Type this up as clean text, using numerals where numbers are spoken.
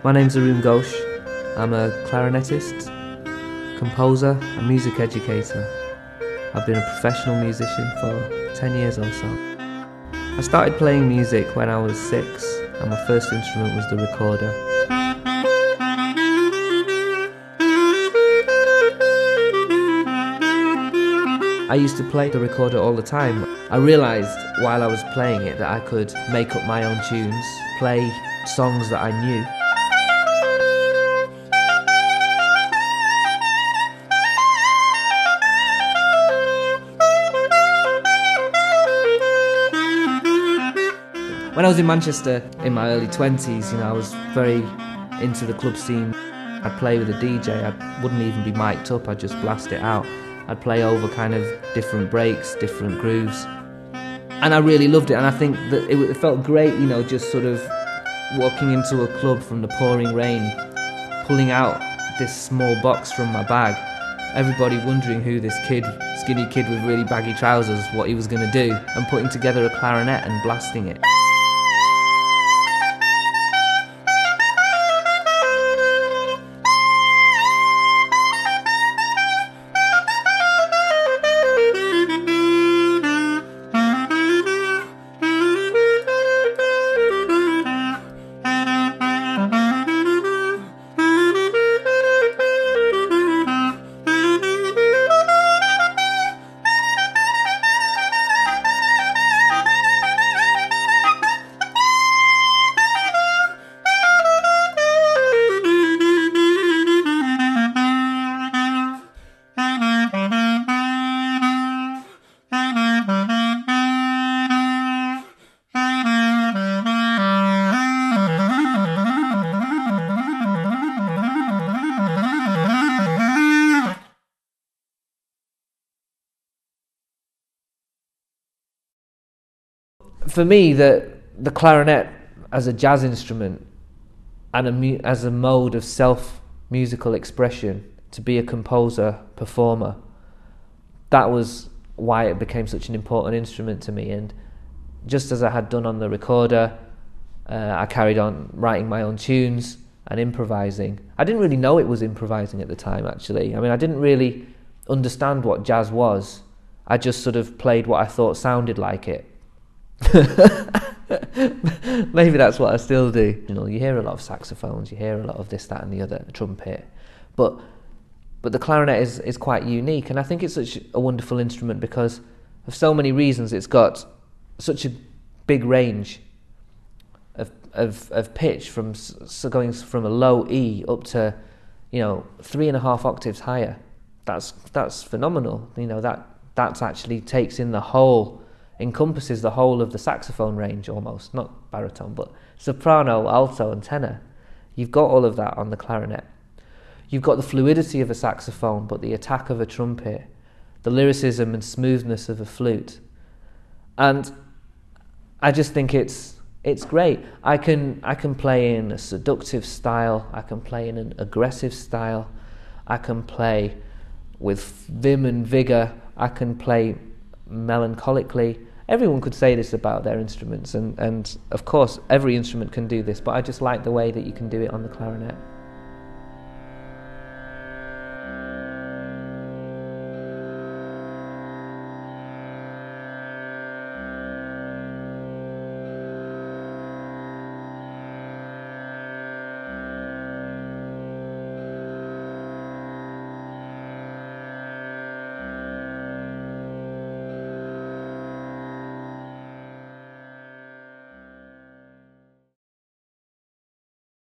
My name's Arun Ghosh. I'm a clarinetist, composer and music educator. I've been a professional musician for 10 years or so. I started playing music when I was 6 and my first instrument was the recorder. I used to play the recorder all the time. I realised while I was playing it that I could make up my own tunes, play songs that I knew. When I was in Manchester in my early 20s, I was very into the club scene. I'd play with a DJ, I wouldn't even be mic'd up, I'd just blast it out. I'd play over kind of different breaks, different grooves. And I really loved it, and I think that it felt great, just sort of walking into a club from the pouring rain, pulling out this small box from my bag, everybody wondering who this skinny kid with really baggy trousers, what he was going to do, and putting together a clarinet and blasting it. For me, the clarinet as a jazz instrument and as a mode of self-musical expression, to be a composer, performer, that was why it became such an important instrument to me. And just as I had done on the recorder, I carried on writing my own tunes and improvising. I didn't really know it was improvising at the time, actually. I didn't really understand what jazz was. I just sort of played what I thought sounded like it. Maybe that's what I still do. You hear a lot of saxophones, you hear a lot of this, that and the other, trumpet, but the clarinet is quite unique, and I think it's such a wonderful instrument because of so many reasons. It's got such a big range of pitch, from going from a low E up to 3.5 octaves higher. That's phenomenal. That actually encompasses the whole of the saxophone range almost, not baritone, but soprano, alto and tenor. You've got all of that on the clarinet. You've got the fluidity of a saxophone, but the attack of a trumpet, the lyricism and smoothness of a flute. And I just think it's great. I can play in a seductive style, I can play in an aggressive style, I can play with vim and vigour, I can play melancholically. Everyone could say this about their instruments, and of course every instrument can do this, but I just like the way that you can do it on the clarinet.